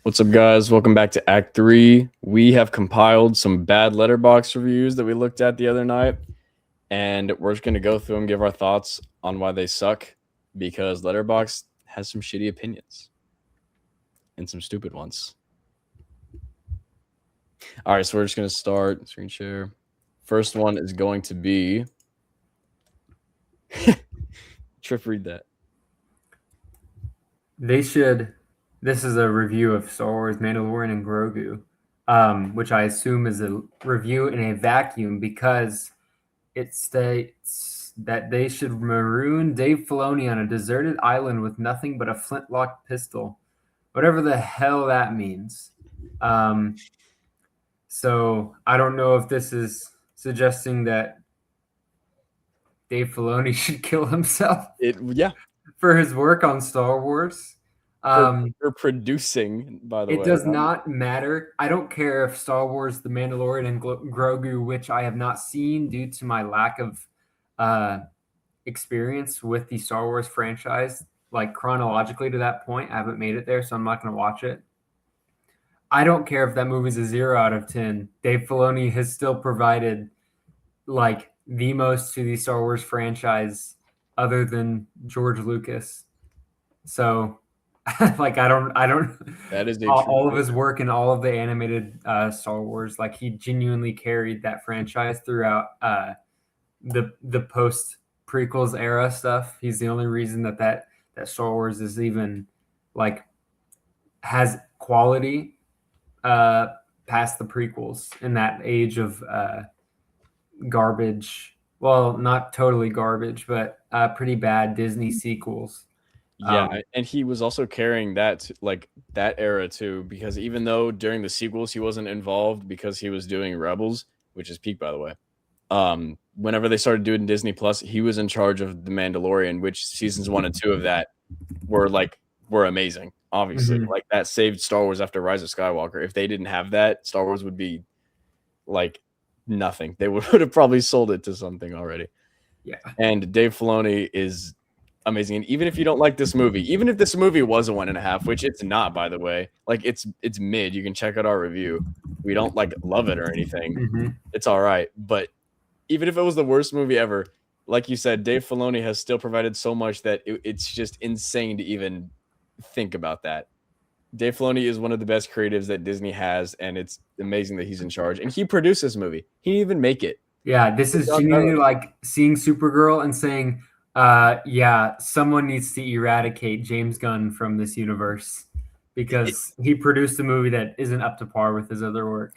What's up, guys? Welcome back to Act 3. We have compiled some bad Letterboxd reviews that we looked at the other night, and we're just going to go through them, give our thoughts on why they suck, because Letterboxd has some shitty opinions and some stupid ones. All right, so we're just going to start. Screen share. First one is going to be... Trip, read that. This is a review of Star Wars Mandalorian and Grogu, which I assume is a review in a vacuum because it states that they should maroon Dave Filoni on a deserted island with nothing but a flintlock pistol, whatever the hell that means. So I don't know if this is suggesting that Dave Filoni should kill himself for his work on Star Wars. For producing, by the way. It does not matter. I don't care if Star Wars, The Mandalorian, and Grogu, which I have not seen due to my lack of experience with the Star Wars franchise, like chronologically to that point. I haven't made it there, so I'm not going to watch it. I don't care if that movie's a 0 out of 10. Dave Filoni has still provided like the most to the Star Wars franchise other than George Lucas. So like I don't that is all of his work in all of the animated Star Wars, like he genuinely carried that franchise throughout the post prequels era stuff. He's the only reason that Star Wars is even like has quality past the prequels in that age of garbage. Well, not totally garbage, but pretty bad Disney sequels. Yeah, and he was also carrying that era too, because even though during the sequels he wasn't involved because he was doing Rebels, which is peak, by the way. Whenever they started doing Disney Plus, he was in charge of The Mandalorian, which seasons 1 and 2 of that were amazing. Obviously, like that saved Star Wars after Rise of Skywalker. If they didn't have that, Star Wars would be like nothing. They would have probably sold it to something already. Yeah, and Dave Filoni is amazing. And even if you don't like this movie, even if this movie was a 1.5, which it's not, by the way, like it's mid. You can check out our review. We don't like love it or anything. It's all right. But even if it was the worst movie ever, like you said, Dave Filoni has still provided so much that it's just insane to even think about that. Dave Filoni is one of the best creatives that Disney has, and it's amazing that he's in charge. And he produced this movie. He didn't even make it. Yeah, this is genuinely like seeing Supergirl and saying, yeah, someone needs to eradicate James Gunn from this universe because he produced a movie that isn't up to par with his other work.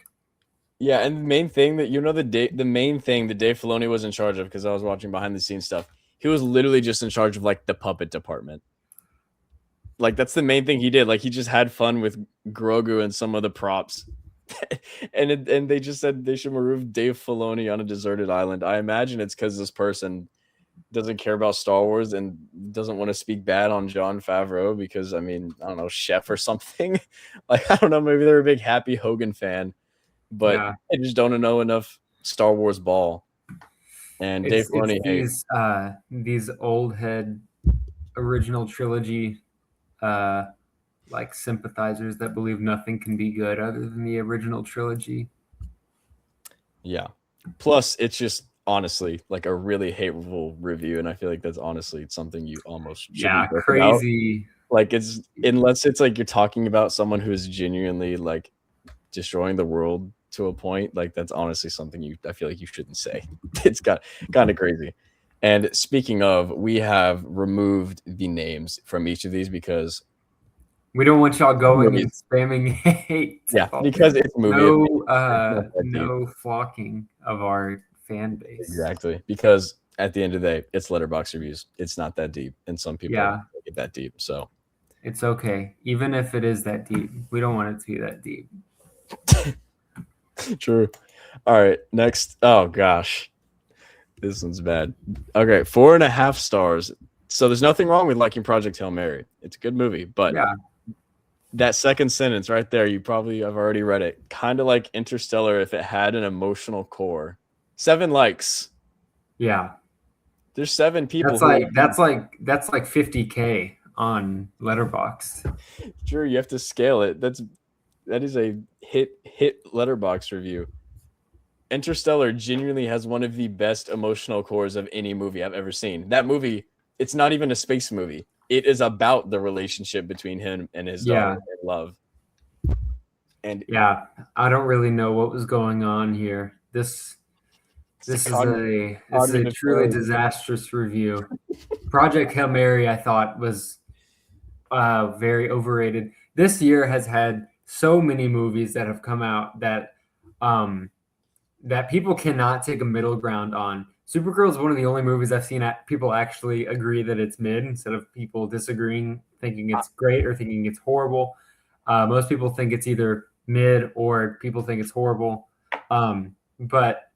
Yeah, and the main thing that the main thing that Dave Filoni was in charge of, because I was watching behind the scenes stuff, he was literally just in charge of like the puppet department. Like that's the main thing he did. Like he just had fun with Grogu and some of the props. and they just said they should remove Dave Filoni on a deserted island. I imagine it's because this person doesn't care about Star Wars and doesn't want to speak bad on Jon Favreau because, I mean, I don't know, chef or something. Like, I don't know, maybe they're a big Happy Hogan fan, but I just don't know enough Star Wars ball. And Dave Filoni, these old head original trilogy like sympathizers that believe nothing can be good other than the original trilogy. Yeah. Plus, it's just honestly like a really hateful review, and I feel like that's honestly something you almost shouldn't crazy about. Like it's unless it's like you're talking about someone who is genuinely like destroying the world to a point, like that's honestly something I feel like you shouldn't say. It's kind of crazy. And speaking of, we have removed the names from each of these because we don't want y'all going and spamming hate. Yeah, because it's movie. No flocking of our fan base. Exactly, because at the end of the day, it's Letterboxd reviews. It's not that deep, and some people make it that deep. So it's okay, even if it is that deep. We don't want it to be that deep. True. All right, next. Oh gosh, this one's bad. Okay, 4.5 stars. So there's nothing wrong with liking Project Hail Mary. It's a good movie, but that second sentence right there, you probably have already read it. Kind of like Interstellar if it had an emotional core. 7 likes. Yeah. There's 7 people. That's like 50K on Letterboxd. Sure, you have to scale it. That is a hit Letterboxd review. Interstellar genuinely has one of the best emotional cores of any movie I've ever seen. That movie, it's not even a space movie. It is about the relationship between him and his daughter Yeah, and love. And yeah. I don't really know what was going on here. it's This is a cognitive truly failure. disastrous review. Project Hail Mary, I thought, was very overrated. This year has had so many movies that have come out um, that people cannot take a middle ground on. Supergirl is one of the only movies I've seen people actually agree that it's mid instead of people disagreeing, thinking it's great or thinking it's horrible. Most people think it's either mid or people think it's horrible. But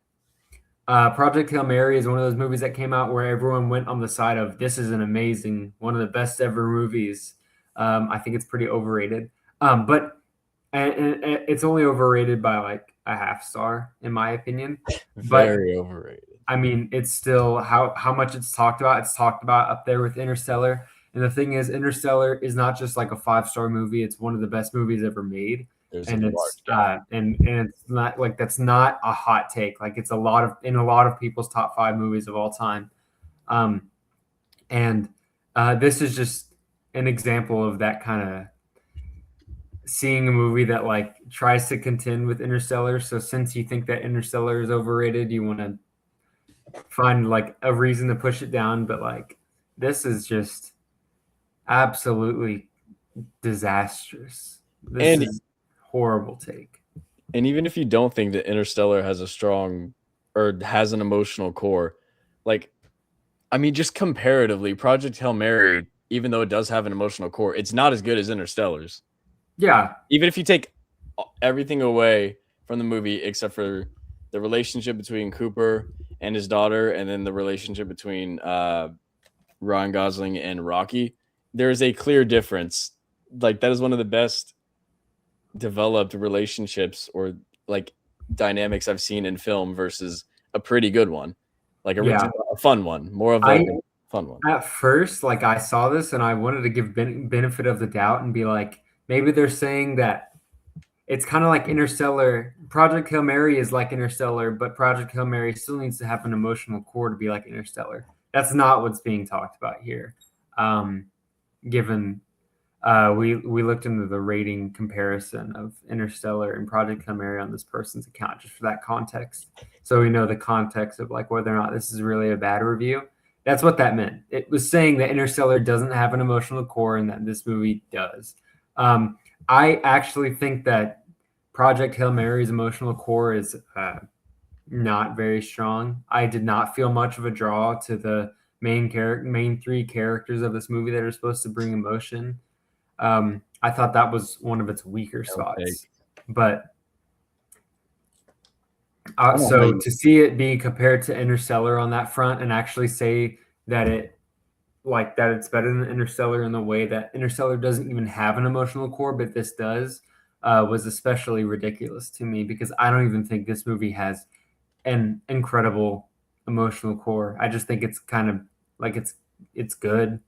Project Hail Mary is one of those movies that came out where everyone went on the side of this is an amazing, one of the best ever movies. I think it's pretty overrated. But and it's only overrated by like a half star in my opinion. But Very overrated. I mean, it's still how much it's talked about. It's talked about up there with Interstellar. And the thing is, Interstellar is not just like a 5-star movie. It's one of the best movies ever made. There's a And large it's gap. and it's not like that's not a hot take. Like it's a lot of people's top 5 movies of all time. Um, and this is just an example of that kind of seeing a movie that like tries to contend with Interstellar. So since you think that Interstellar is overrated, you want to find like a reason to push it down. But like this is just absolutely disastrous. This And is horrible take. and even if you don't think that Interstellar has a strong or has an emotional core, like I mean, just comparatively, Project Hail Mary, even though it does have an emotional core, it's not as good as Interstellar's. Yeah, Even if you take everything away from the movie except for the relationship between Cooper and his daughter, and then the relationship between Ryan Gosling and Rocky, there is a clear difference. Like that is one of the best developed relationships or like dynamics I've seen in film versus a pretty good one, like yeah. a fun one, more of like I a fun one. at first like I saw this and I wanted to give benefit of the doubt and be like maybe they're saying that it's kind of like Interstellar. Project Hail Mary is like Interstellar, but Project Hail Mary still needs to have an emotional core to be like Interstellar. That's not what's being talked about here. Given we looked into the rating comparison of Interstellar and Project Hail Mary on this person's account just for that context, so we know the context of like whether or not this is really a bad review. That's what that meant. It was saying that Interstellar doesn't have an emotional core and that this movie does. I actually think that Project Hail Mary's emotional core is not very strong. I did not feel much of a draw to the main 3 characters of this movie that are supposed to bring emotion. I thought that was one of its weaker spots. But so to see it be compared to Interstellar on that front and actually say that it's better than Interstellar in the way that Interstellar doesn't even have an emotional core, but this does, was especially ridiculous to me because I don't even think this movie has an incredible emotional core. I just think it's kind of like it's good.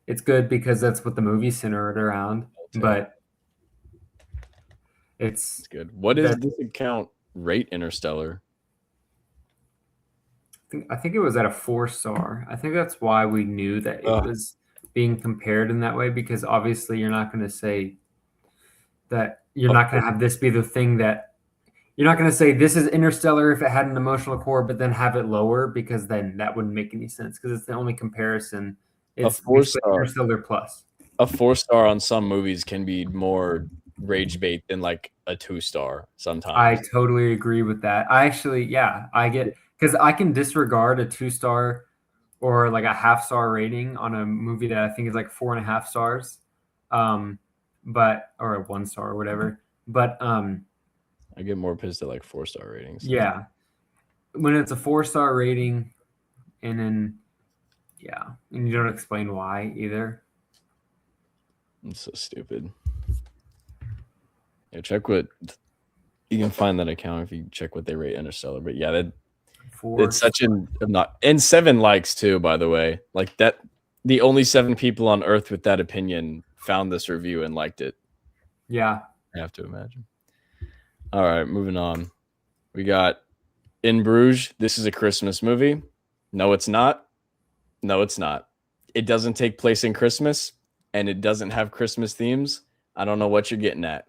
It's good because that's what the movie's centered around, but it's good. What does this account rate Interstellar? I think it was at a 4-star. I think that's why we knew that it was being compared in that way because obviously you're not going to say that you're not going to have this be the thing that you're not going to say this is Interstellar if it had an emotional core, but then have it lower because then that wouldn't make any sense because it's the only comparison. It's 4-star Interstellar plus. A 4-star on some movies can be more rage bait than like a 2-star sometimes. I totally agree with that. I actually, I get because I can disregard a 2-star or like a half-star rating on a movie that I think is like 4.5 stars, but or a 1-star or whatever. But I get more pissed at like 4-star ratings. Yeah, when it's a 4-star rating, and then and you don't explain why either. It's so stupid. Yeah, check what you can find that account if you check what they rate Interstellar. But yeah, it's such an not and 7 likes too. By the way, like that the only 7 people on Earth with that opinion found this review and liked it. Yeah. I have to imagine. All right, moving on. We got In Bruges. This is a Christmas movie. No, it's not. No, it's not. It doesn't take place in Christmas, and it doesn't have Christmas themes. I don't know what you're getting at.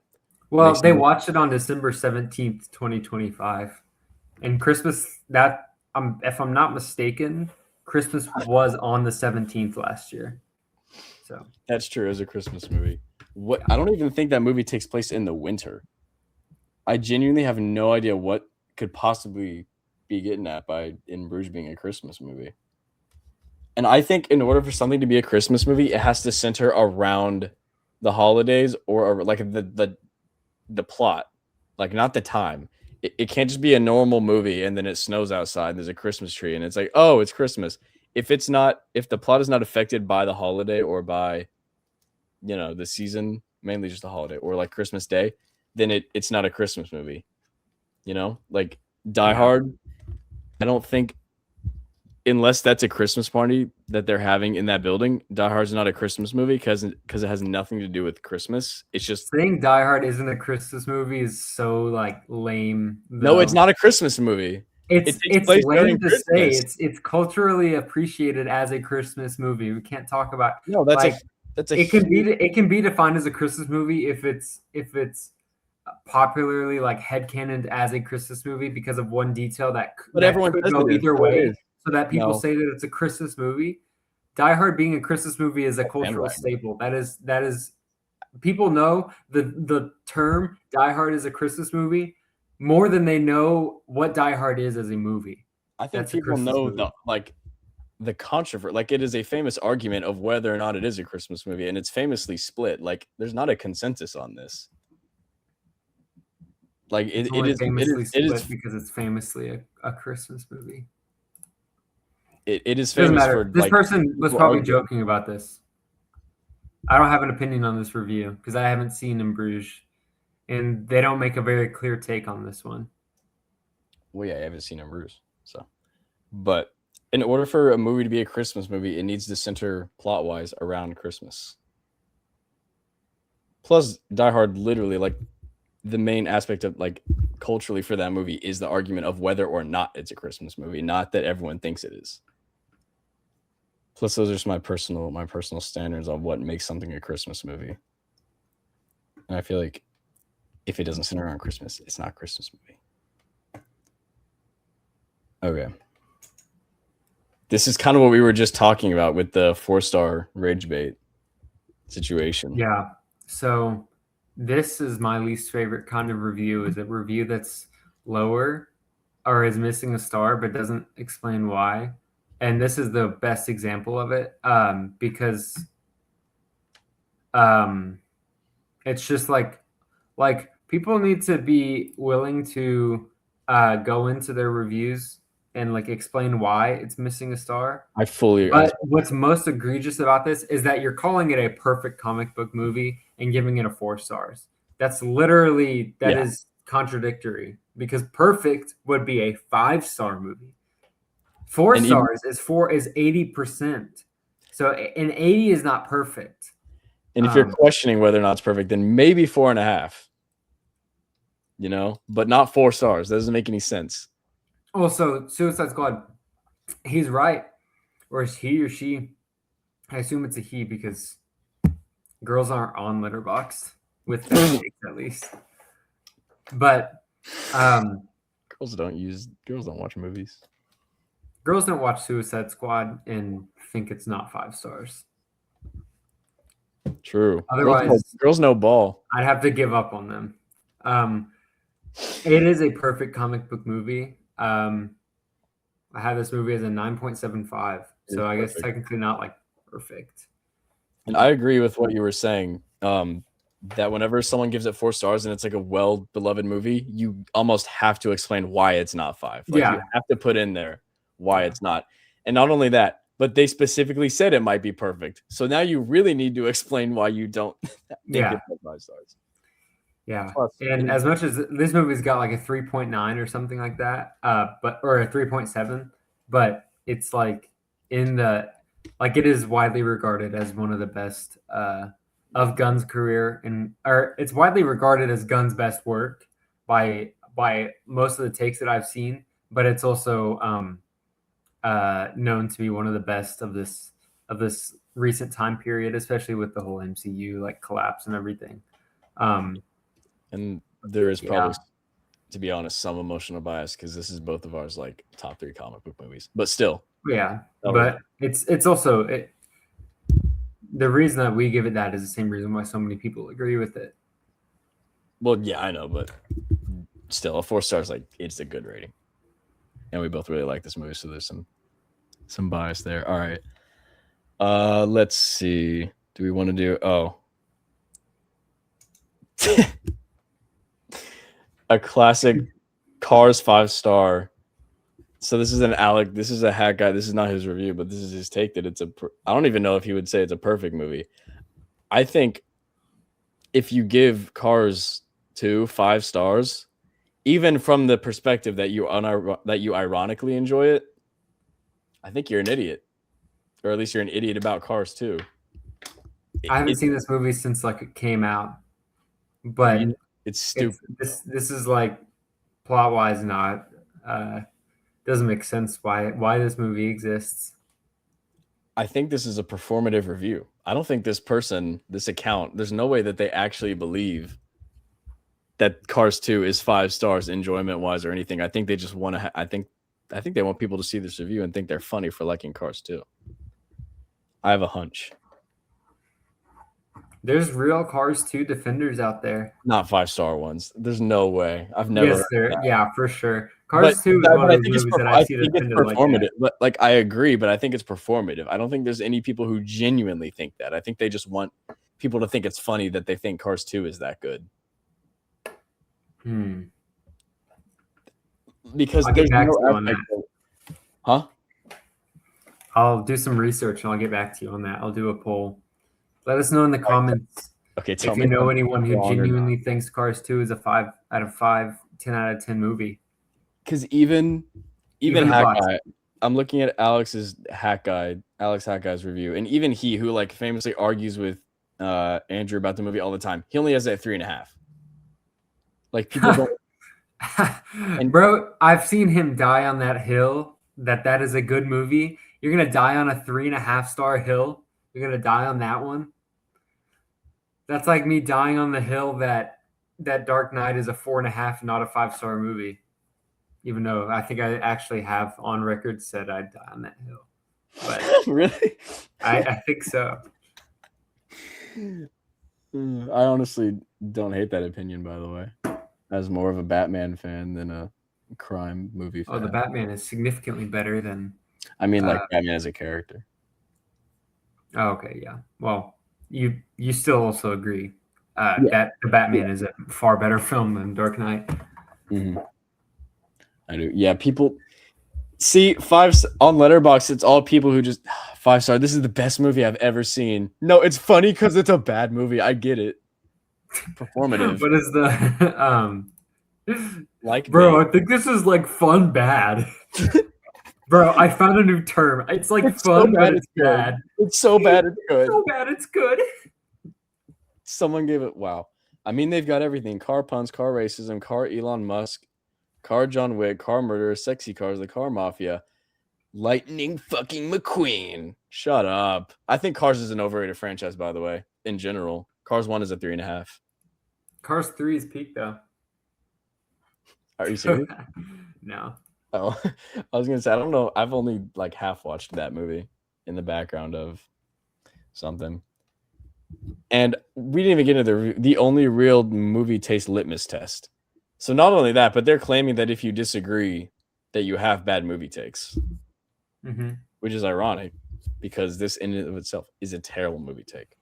Well, they watched it on December 17th, 2025. And Christmas, if I'm not mistaken, Christmas was on the 17th last year. So that's true as a Christmas movie. What I don't even think that movie takes place in the winter. I genuinely have no idea what could possibly be getting at by In Bruges being a Christmas movie. And I think in order for something to be a Christmas movie, it has to center around the holidays or like the plot, like not the time. It can't just be a normal movie and then it snows outside and there's a Christmas tree and it's like, oh, it's Christmas. If the plot is not affected by the holiday or by, the season, mainly just the holiday or like Christmas Day, then it's not a Christmas movie. Like Die Hard, I don't think, unless that's a Christmas party that they're having in that building, Die Hard's not a Christmas movie because it has nothing to do with Christmas. It's just saying Die Hard isn't a Christmas movie is so like lame. No, it's not a Christmas movie. It's lame to say. It's culturally appreciated as a Christmas movie. We can't talk about it can be defined as a Christmas movie if it's popularly like headcanoned as a Christmas movie because of one detail that everyone could go either way. So that people say that it's a Christmas movie. Die Hard being a Christmas movie is a cultural staple. That is people know the term Die Hard is a Christmas movie more than they know what Die Hard is as a movie. I think people know the controversy. Like it is a famous argument of whether or not it is a Christmas movie, and it's famously split. Like there's not a consensus on this. Like it is because it's famously a Christmas movie. It is famous for this person was probably joking about this. I don't have an opinion on this review because I haven't seen In Bruges, and they don't make a very clear take on this one. Well, yeah, I haven't seen In Bruges, so. But in order for a movie to be a Christmas movie, it needs to center plot-wise around Christmas. Plus, Die Hard literally, like, the main aspect of, like, culturally for that movie is the argument of whether or not it's a Christmas movie, not that everyone thinks it is. Plus, those are just my personal standards on what makes something a Christmas movie. And I feel like if it doesn't center around Christmas, it's not a Christmas movie. Okay. This is kind of what we were just talking about with the 4-star rage bait situation. Yeah. So this is my least favorite kind of review, is a review that's lower or is missing a star but doesn't explain why. And this is the best example of it because it's just like people need to be willing to go into their reviews and like explain why it's missing a star. I fully agree. But what's most egregious about this is that you're calling it a perfect comic book movie and giving it a 4 stars. That's literally is contradictory because perfect would be a 5-star movie. 4 stars is 80%. So an 80 is not perfect. And if you're questioning whether or not it's perfect, then maybe 4.5. But not 4 stars. That doesn't make any sense. Also, Suicide Squad, he's right. Or is he or she? I assume it's a he because girls aren't on Letterboxd with that at least. But girls don't watch movies. Girls don't watch Suicide Squad and think it's not 5 stars. True. Otherwise, girls know ball. I'd have to give up on them. It is a perfect comic book movie. I have this movie as a 9.75, so I guess technically not like perfect. And I agree with what you were saying. That whenever someone gives it 4 stars and it's like a well-beloved movie, you almost have to explain why it's not 5. You have to put in there why it's not. And not only that, but they specifically said it might be perfect. So now you really need to explain why you don't think it's 5 stars. Yeah. And as much as this movie's got like a 3.9 or something like that, or a 3.7, but it's like in the Like it is widely regarded as one of the best of Gunn's career, or it's widely regarded as Gunn's best work by most of the takes that I've seen. But it's also known to be one of the best of this recent time period, especially with the whole MCU like collapse and everything. And there is probably, Yeah, to be honest, some emotional bias because this is both of ours like top 3 comic book movies. But still, yeah. that'll But it's also the reason that we give it that is the same reason why so many people agree with it. well, yeah, I know, but still, a 4 stars like it's a good rating, and we both really like this movie, so there's some bias there. All right, let's see. Do we want to do? Oh, a classic Cars 5-star. So this is this is a hack guy. This is not his review, but this is his take that I don't even know if he would say it's a perfect movie. I think if you give Cars 2 5 stars, even from the perspective that you ironically enjoy it, I think you're an idiot, or at least you're an idiot about Cars 2. I haven't seen this movie since like it came out, but it's stupid. This is like plot wise not doesn't make sense why this movie exists. I think this is a performative review. I don't think this account, there's no way that they actually believe that Cars 2 is 5 stars enjoyment wise or anything. I think they just want to. I think they want people to see this review and think they're funny for liking Cars 2. I have a hunch. There's real Cars 2 defenders out there. Not 5-star ones. There's no way. I've never. Yes, there. Yeah, for sure. Cars 2 is one of those movies that I see defended like that. But like I agree, but I think it's performative. I don't think there's any people who genuinely think that. I think they just want people to think it's funny that they think Cars 2 is that good. Because I'll get back to you on that. Huh? I'll do some research and I'll get back to you on that. I'll do a poll. Let us know in the comments if you know anyone who genuinely thinks Cars 2 is a 5 out of 5, 10 out of 10 movie. Because even Hack Guy, I'm looking at Alex Hack Guy's review, and even he, who like famously argues with Andrew about the movie all the time, he only has that 3.5. Like people don't. And bro, I've seen him die on that hill. That is a good movie. You're gonna die on a 3.5-star hill. You're gonna die on that one. That's like me dying on the hill that Dark Knight is a 4.5, not a 5-star movie. Even though I think I actually have on record said I'd die on that hill. But really? I think so. I honestly don't hate that opinion, by the way. As more of a Batman fan than a crime movie fan. Oh, the Batman is significantly better than... I mean, like Batman as a character. Oh, okay, yeah. Well, you still also agree that the Batman is a far better film than Dark Knight. Mm-hmm. I do. Yeah, people see 5 on Letterboxd. It's all people who just 5-star. This is the best movie I've ever seen. No, it's funny because it's a bad movie. I get it. Performative. What is the like, bro? I think this is like fun bad. Bro, I found a new term. It's like it's fun, so but it's bad. It's so bad it's good. So bad it's good. Someone gave it. Wow. I mean, they've got everything: car puns, car racism, car Elon Musk, car John Wick, car murder, sexy cars, the car mafia, Lightning fucking McQueen. Shut up. I think Cars is an overrated franchise, by the way. In general, Cars 1 is a 3.5. Cars 3 is peak though. Are you serious? No. Oh, I was gonna say I don't know. I've only like half watched that movie in the background of something, and we didn't even get into the only real movie taste litmus test. So not only that, but they're claiming that if you disagree, that you have bad movie takes, which is ironic because this in and of itself is a terrible movie take.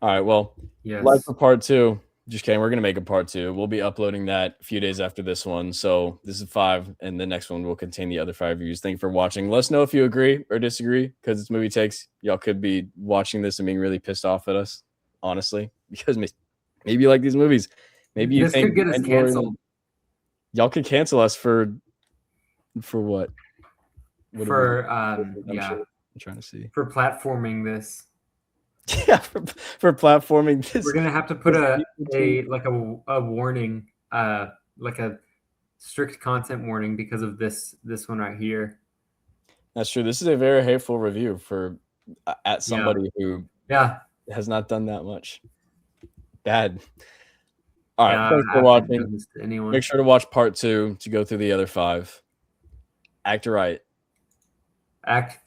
All right, well, like for part 2. Just kidding. We're going to make a part 2. We'll be uploading that a few days after this one. So this is 5, and the next one will contain the other 5 reviews. Thank you for watching. Let us know if you agree or disagree, because it's movie takes. Y'all could be watching this and being really pissed off at us, honestly, because maybe you like these movies. Maybe you think could get us canceled. Y'all could cancel us for what? What do for I'm yeah, sure I'm trying to see. for platforming this. Yeah, for platforming this. We're gonna have to put this a sequel like a warning, like a strict content warning because of this one right here. That's true. This is a very hateful review for at somebody who Yeah, has not done that much. Bad. All right, yeah. thanks I for haven't watching. done this to anyone. Make sure to watch part 2 to go through the other 5. Act right. Act 3.